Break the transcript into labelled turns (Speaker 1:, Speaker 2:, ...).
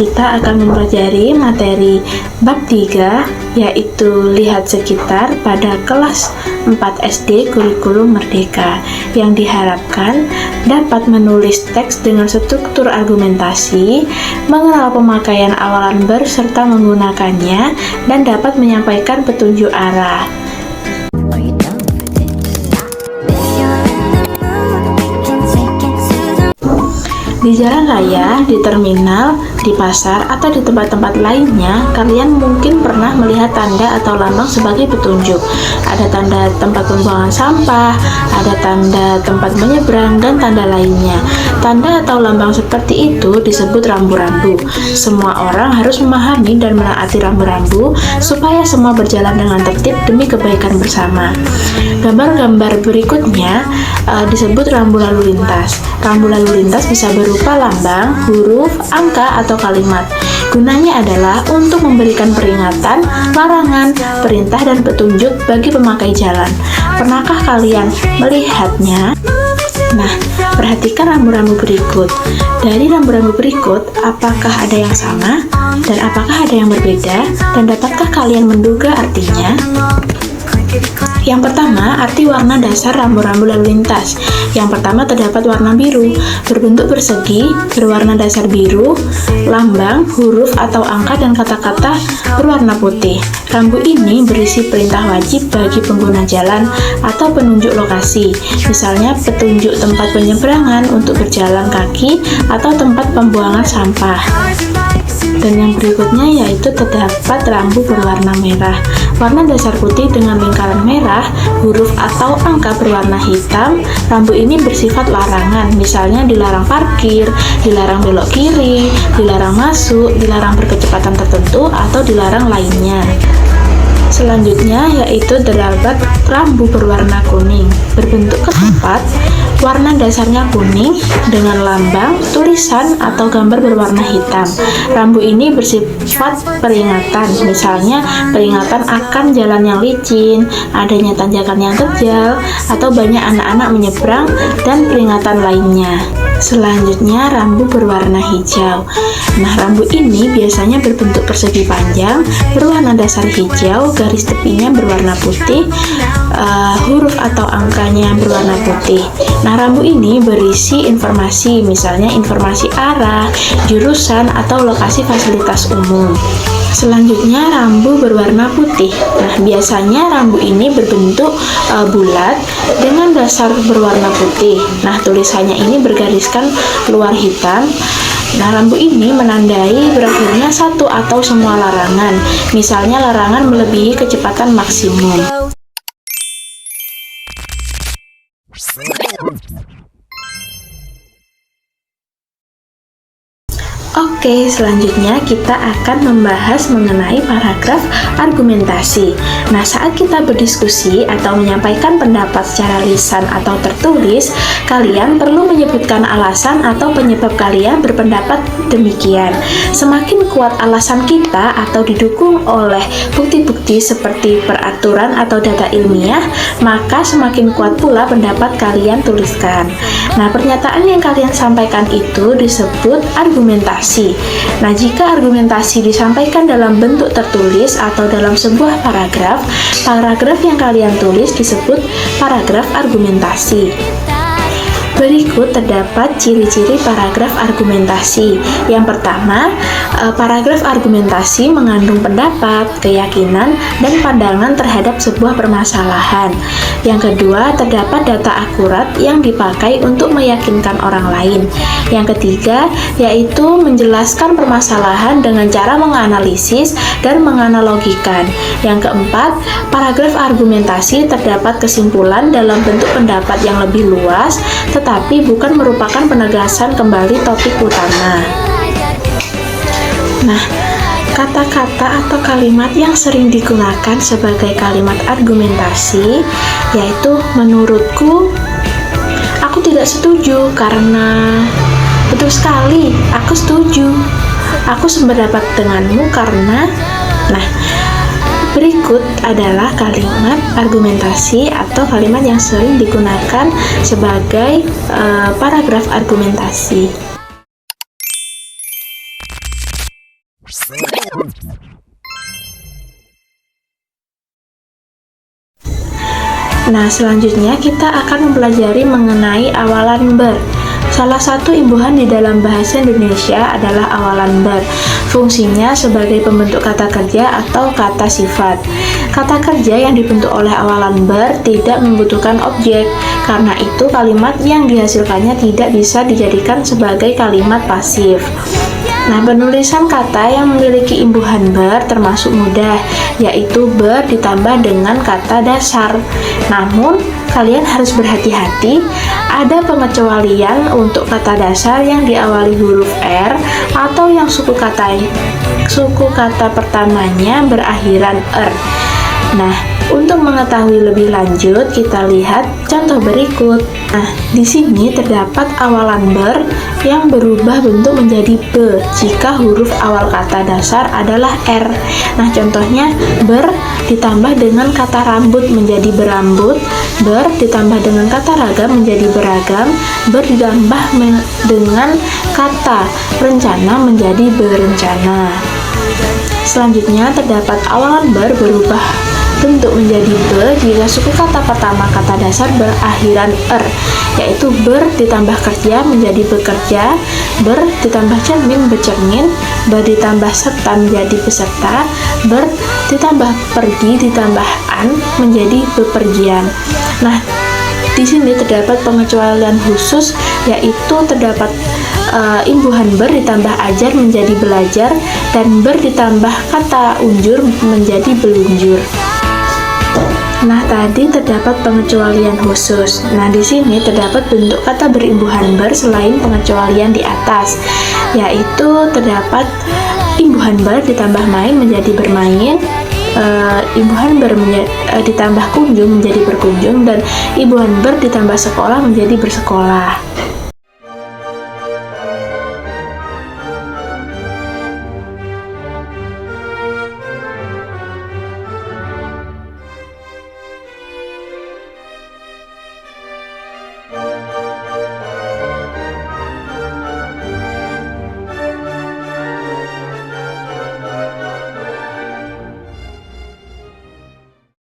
Speaker 1: kita akan mempelajari materi bab 3, yaitu lihat sekitar pada kelas 4 SD kurikulum merdeka, yang diharapkan dapat menulis teks dengan struktur argumentasi, mengenal pemakaian awalan ber serta menggunakannya, dan dapat menyampaikan petunjuk arah. Di jalan raya, di terminal, di pasar, atau di tempat-tempat lainnya, kalian mungkin pernah melihat tanda atau lambang sebagai petunjuk. Ada tanda tempat pembuangan sampah, ada tanda tempat menyeberang, dan tanda lainnya. Tanda atau lambang seperti itu disebut rambu-rambu. Semua orang harus memahami dan menaati rambu-rambu supaya semua berjalan dengan tertib demi kebaikan bersama. Gambar-gambar berikutnya disebut rambu lalu lintas. Rambu lalu lintas bisa berupa lambang, huruf, angka, atau kalimat. Gunanya adalah untuk memberikan peringatan, larangan, perintah, dan petunjuk bagi pemakai jalan. Pernahkah kalian melihatnya? Nah, perhatikan rambu-rambu berikut. Dari rambu-rambu berikut, apakah ada yang sama? Dan apakah ada yang berbeda? Dan dapatkah kalian menduga artinya? Yang pertama, arti warna dasar rambu-rambu lalu lintas. Yang pertama terdapat warna biru, berbentuk persegi, berwarna dasar biru, lambang, huruf atau angka dan kata-kata berwarna putih. Rambu ini berisi perintah wajib bagi pengguna jalan atau penunjuk lokasi, misalnya petunjuk tempat penyeberangan untuk berjalan kaki atau tempat pembuangan sampah. Dan yang berikutnya yaitu terdapat rambu berwarna merah. Warna dasar putih dengan lingkaran merah, huruf atau angka berwarna hitam. Rambu ini bersifat larangan, misalnya dilarang parkir, dilarang belok kiri, dilarang masuk, dilarang berkecepatan tertentu, atau dilarang lainnya. Selanjutnya yaitu terdapat rambu berwarna kuning, berbentuk ketupat, warna dasarnya kuning dengan lambang, tulisan, atau gambar berwarna hitam. Rambu ini bersifat peringatan, misalnya peringatan akan jalan yang licin, adanya tanjakan yang terjal, atau banyak anak-anak menyeberang, dan peringatan lainnya. Selanjutnya, rambu berwarna hijau. Nah, rambu ini biasanya berbentuk persegi panjang, berwarna dasar hijau, garis tepinya berwarna putih, huruf atau angkanya berwarna putih. Nah, rambu ini berisi informasi, misalnya informasi arah, jurusan, atau lokasi fasilitas umum. Selanjutnya, rambu berwarna putih. Nah, biasanya rambu ini berbentuk bulat dengan dasar berwarna putih. Nah, tulisannya ini bergariskan luar hitam. Nah, rambu ini menandai berakhirnya satu atau semua larangan, misalnya larangan melebihi kecepatan maksimum. Oke, selanjutnya kita akan membahas mengenai paragraf argumentasi. Nah, saat kita berdiskusi atau menyampaikan pendapat secara lisan atau tertulis, kalian perlu menyebutkan alasan atau penyebab kalian berpendapat demikian. Semakin kuat alasan kita atau didukung oleh bukti-bukti seperti peraturan atau data ilmiah, maka semakin kuat pula pendapat kalian tuliskan. Nah, pernyataan yang kalian sampaikan itu disebut argumentasi. Nah, jika argumentasi disampaikan dalam bentuk tertulis atau dalam sebuah paragraf, paragraf yang kalian tulis disebut paragraf argumentasi. Berikut terdapat ciri-ciri paragraf argumentasi. Yang pertama, paragraf argumentasi mengandung pendapat, keyakinan, dan pandangan terhadap sebuah permasalahan. Yang kedua, terdapat data akurat yang dipakai untuk meyakinkan orang lain. Yang ketiga, yaitu menjelaskan permasalahan dengan cara menganalisis dan menganalogikan. Yang keempat, paragraf argumentasi terdapat kesimpulan dalam bentuk pendapat yang lebih luas, tetapi bukan merupakan penegasan kembali topik utama. Nah, kata-kata atau kalimat yang sering digunakan sebagai kalimat argumentasi yaitu menurutku, aku tidak setuju karena, betul sekali, aku setuju, aku sependapat denganmu karena. Nah, berikut adalah kalimat argumentasi atau kalimat yang sering digunakan sebagai paragraf argumentasi. Nah, selanjutnya kita akan mempelajari mengenai awalan ber. Salah satu imbuhan di dalam bahasa Indonesia adalah awalan ber. Fungsinya sebagai pembentuk kata kerja atau kata sifat. Kata kerja yang dibentuk oleh awalan ber tidak membutuhkan objek. Karena itu kalimat yang dihasilkannya tidak bisa dijadikan sebagai kalimat pasif. Nah, penulisan kata yang memiliki imbuhan ber termasuk mudah, yaitu ber ditambah dengan kata dasar. Namun, kalian harus berhati-hati, ada pengecualian untuk kata dasar yang diawali huruf R atau yang suku kata pertamanya berakhiran er. Nah, untuk mengetahui lebih lanjut, kita lihat contoh berikut. Nah, di sini terdapat awalan ber yang berubah bentuk menjadi be jika huruf awal kata dasar adalah R. Nah, contohnya ber ditambah dengan kata rambut menjadi berambut, ber ditambah dengan kata ragam menjadi beragam, ber ditambah dengan kata rencana menjadi berencana. Selanjutnya terdapat awalan ber berubah bentuk menjadi be jika suku kata pertama kata dasar berakhiran er, yaitu ber ditambah kerja menjadi bekerja, ber ditambah cermin bercermin, ber ditambah serta menjadi beserta, ber ditambah pergi ditambah an menjadi bepergian. Nah, di sini terdapat pengecualian khusus, yaitu terdapat imbuhan ber ditambah ajar menjadi belajar, dan ber ditambah kata unjur menjadi belunjur. Nah, tadi terdapat pengecualian khusus. Nah, di sini terdapat bentuk kata berimbuhan ber selain pengecualian di atas, yaitu terdapat imbuhan ber ditambah main menjadi bermain, imbuhan ber ditambah kunjung menjadi berkunjung, dan imbuhan ber ditambah sekolah menjadi bersekolah.